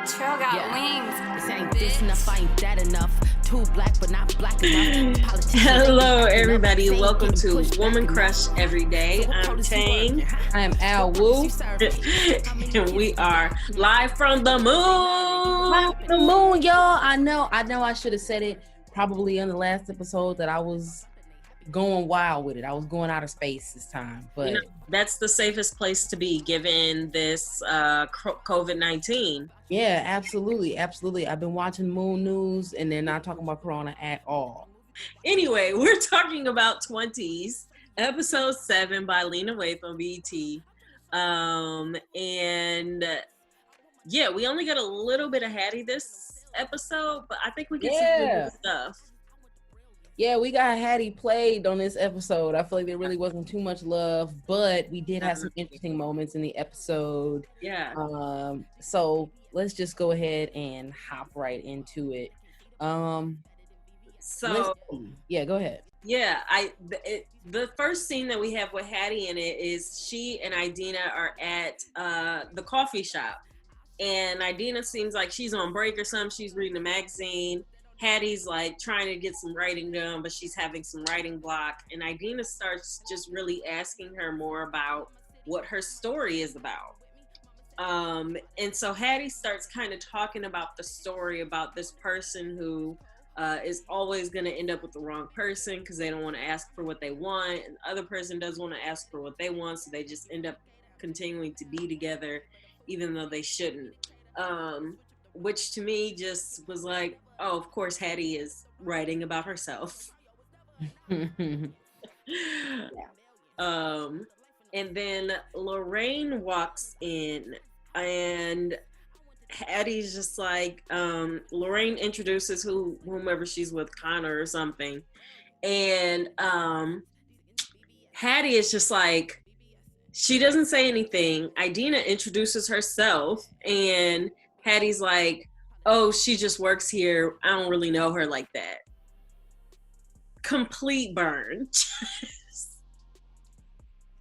Trail got wings. This ain't this enough, I ain't that enough. Too black, but not black enough. Hello, everybody. Welcome to Woman Crush Every Day. I'm Tang. I am Al Wu. And we are live from the moon. The moon, y'all. I know I should have said it probably in the last episode that I was going wild with it. I was going out of space this time. But that's the safest place to be given this COVID-19. Yeah, absolutely. I've been watching Moon News and they're not talking about Corona at all. Anyway, we're talking about Twenties, episode 7 by Lena Waithe on BET. And yeah, we only got a little bit of Hattie this episode, but I think we get some good stuff. Yeah, we got Hattie played on this episode. I feel like there really wasn't too much love, but we did have some interesting moments in the episode. Yeah. So let's just go ahead and hop right into it. Yeah, go ahead. Yeah, the first scene that we have with Hattie in it is she and Idina are at the coffee shop, and Idina seems like she's on break or something. She's reading a magazine. Hattie's like trying to get some writing done, but she's having some writing block. And Idina starts just really asking her more about what her story is about. And so Hattie starts kind of talking about the story about this person who is always going to end up with the wrong person because they don't want to ask for what they want. And the other person does want to ask for what they want, so they just end up continuing to be together even though they shouldn't. Which to me just was like, oh, of course Hattie is writing about herself. And then Lorraine walks in and Hattie's just like, Lorraine introduces whomever she's with, Connor or something. And Hattie is just like, she doesn't say anything. Idina introduces herself and Hattie's like, oh, she just works here. I don't really know her like that. Complete burn.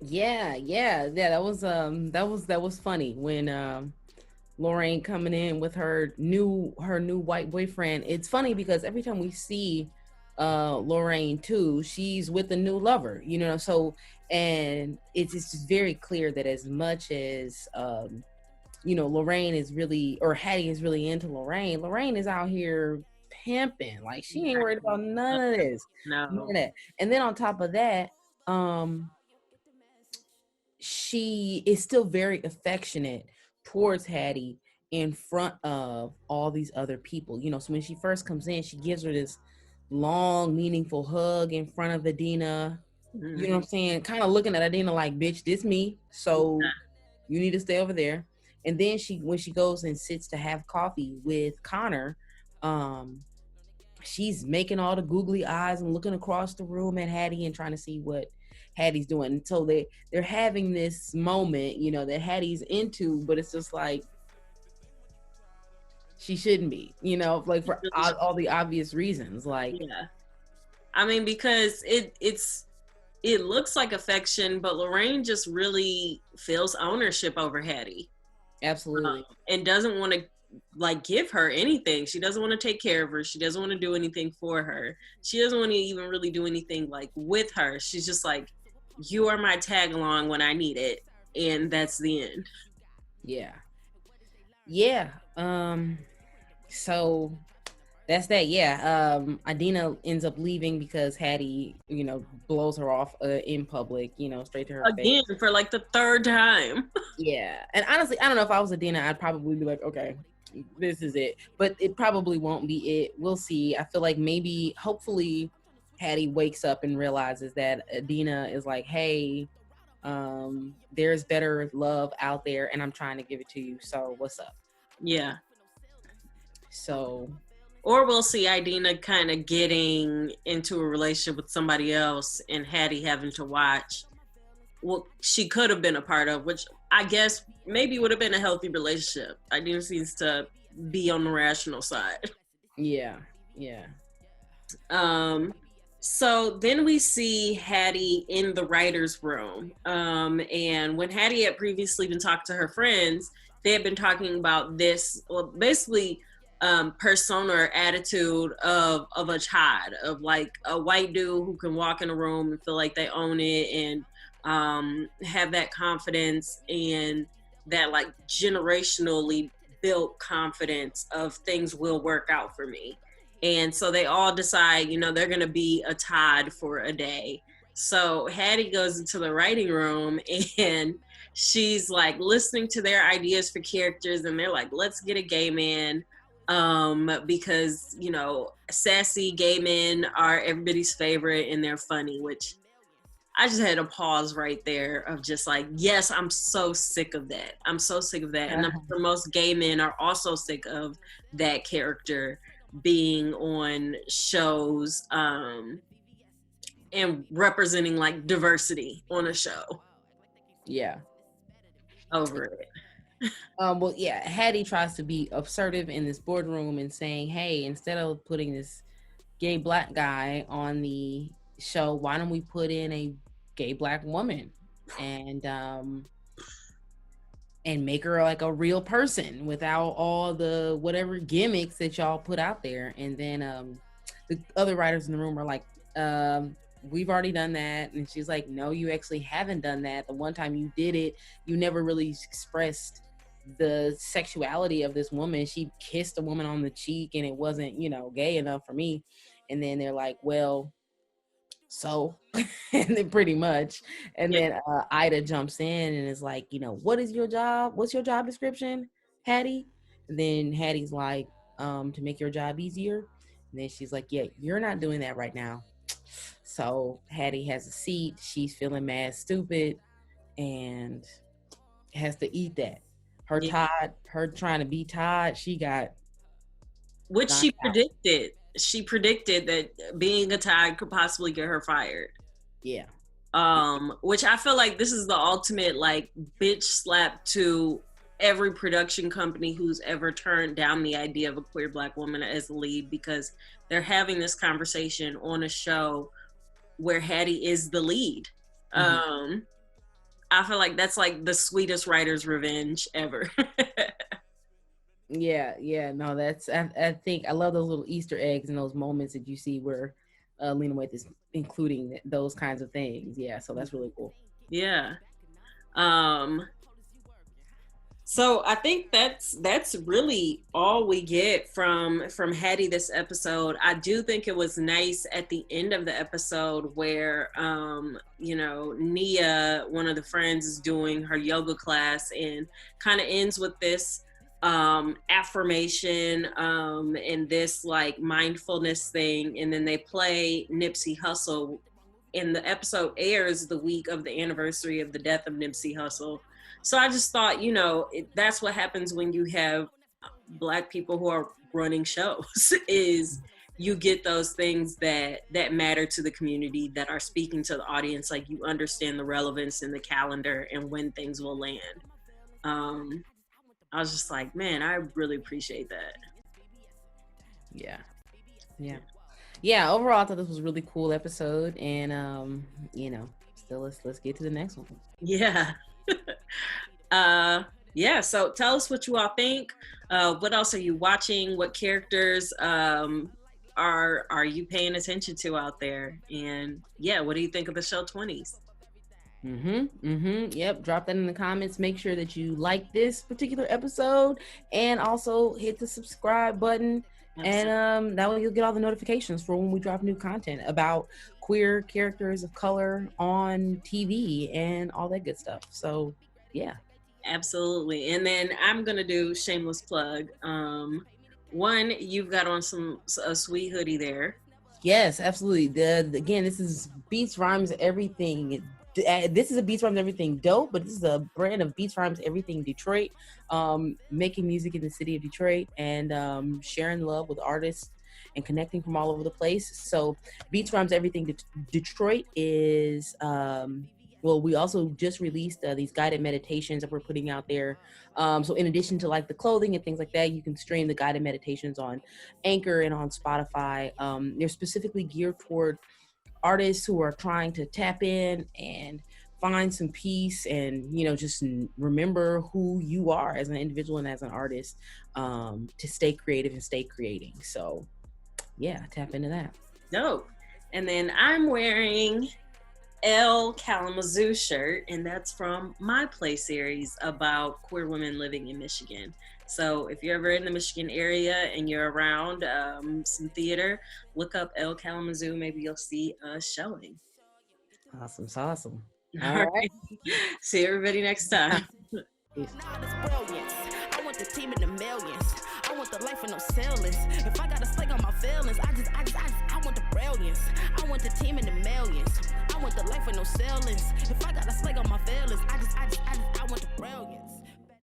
Yeah. That was funny when Lorraine coming in with her new white boyfriend. It's funny because every time we see Lorraine too, she's with a new lover, so, and it's just very clear that as much as Lorraine is really, or Hattie is really into Lorraine is out here pimping. Like, she ain't worried about none of this. No. None of that. And then on top of that, she is still very affectionate towards Hattie in front of all these other people. So when she first comes in, she gives her this long, meaningful hug in front of Idina. Mm-hmm. You know what I'm saying? Kind of looking at Idina like, bitch, this me. So you need to stay over there. And then when she goes and sits to have coffee with Connor, she's making all the googly eyes and looking across the room at Hattie and trying to see what Hattie's doing. So they're having this moment, that Hattie's into, but it's just like, she shouldn't be, like for all the obvious reasons. Like, yeah, I mean, because it looks like affection, but Lorraine just really feels ownership over Hattie. Absolutely. And doesn't want to like give her anything. She doesn't want to take care of her. She doesn't want to do anything for her. She doesn't want to even really do anything like with her. She's just like, you are my tag along when I need it. And that's the end. Yeah. So that's that. Yeah. Idina ends up leaving because Hattie, blows her off in public, straight to her again face. For like the third time. Yeah. And honestly, I don't know if I was Idina, I'd probably be like, okay, this is it. But it probably won't be it. We'll see. I feel like hopefully Hattie wakes up and realizes that Idina is like, hey, there's better love out there and I'm trying to give it to you. So what's up? Yeah. So, or we'll see Idina kind of getting into a relationship with somebody else and Hattie having to watch what she could have been a part of, which I guess maybe would have been a healthy relationship. Idina seems to be on the rational side. Yeah. So then we see Hattie in the writer's room. And when Hattie had previously been talking to her friends, they had been talking about this, well, basically persona or attitude of a child, of like a white dude who can walk in a room and feel like they own it, and have that confidence and that like generationally built confidence of things will work out for me. And so they all decide, you know, they're going to be a Todd for a day. So Hattie goes into the writing room and she's like listening to their ideas for characters, and they're like, let's get a gay man, because, you know, sassy gay men are everybody's favorite and they're funny, which I just had a pause right there of just like, yes, I'm so sick of that. I'm so sick of that. And I'm sure most gay men are also sick of that character being on shows and representing like diversity on a show. Yeah. Over it. Well, yeah, Hattie tries to be assertive in this boardroom and saying, hey, instead of putting this gay black guy on the show, why don't we put in a gay black woman and make her like a real person without all the whatever gimmicks that y'all put out there. And then the other writers in the room are like, we've already done that. And she's like, no, you actually haven't done that. The one time you did it, you never really expressed the sexuality of this woman. She kissed a woman on the cheek and it wasn't, you know, gay enough for me. And then they're like, well, so and then pretty much, and then Ida jumps in and is like, you know, what is your job? What's your job description, Hattie? And then Hattie's like, to make your job easier. And then she's like, yeah, you're not doing that right now. So Hattie has a seat. She's feeling mad stupid and has to eat that. Her Todd, her trying to be Todd, she got, which she predicted. She predicted that being a Todd could possibly get her fired. Yeah. Which I feel like this is the ultimate like bitch slap to every production company who's ever turned down the idea of a queer black woman as the lead, because they're having this conversation on a show where Hattie is the lead. Mm-hmm. I feel like that's like the sweetest writer's revenge ever. Yeah, no, that's, I think I love those little Easter eggs and those moments that you see where Lena Waithe is including those kinds of things. Yeah, so that's really cool. Yeah. So I think that's really all we get from Hattie this episode. I do think it was nice at the end of the episode where you know, Nia, one of the friends, is doing her yoga class and kind of ends with this affirmation and this like mindfulness thing, and then they play Nipsey Hussle, and the episode airs the week of the anniversary of the death of Nipsey Hussle. So I just thought, you know, that's what happens when you have Black people who are running shows, is you get those things that matter to the community, that are speaking to the audience. Like, you understand the relevance in the calendar and when things will land. I was just like, man, I really appreciate that. Yeah, overall I thought this was a really cool episode, and you know, still let's get to the next one. Yeah, so tell us what you all think. What else are you watching? What characters are you paying attention to out there? And yeah, what do you think of the show 20s? Yep, drop that in the comments. Make sure that you like this particular episode and also hit the subscribe button. Absolutely. And that way you'll get all the notifications for when we drop new content about queer characters of color on TV and all that good stuff. So yeah, absolutely. And then I'm gonna do shameless plug. One, you've got on a sweet hoodie there. Yes, absolutely. Again, this is Beats Rhymes Everything. This is a Beats Rhymes Everything dope, but this is a brand of Beats Rhymes Everything Detroit, making music in the city of Detroit and sharing love with artists and connecting from all over the place. So Beats Rhymes Everything Detroit is, well, we also just released these guided meditations that we're putting out there. So in addition to like the clothing and things like that, you can stream the guided meditations on Anchor and on Spotify. They're specifically geared toward artists who are trying to tap in and find some peace and, you know, just remember who you are as an individual and as an artist, to stay creative and stay creating. So yeah, tap into that. Dope. And then I'm wearing El Kalamazoo shirt, and that's from my play series about queer women living in Michigan. So if you're ever in the Michigan area and you're around some theater, look up El Kalamazoo. Maybe you'll see a showing. Awesome. It's awesome. All right. See everybody next time. Peace. I want the team in the millions. I want the life with no ceilings. If I gotta slake on my feelings, I want the brilliance. I want the team in the millions. I want the life with no ceilings. If I gotta slake on my feelings, I want the brilliance.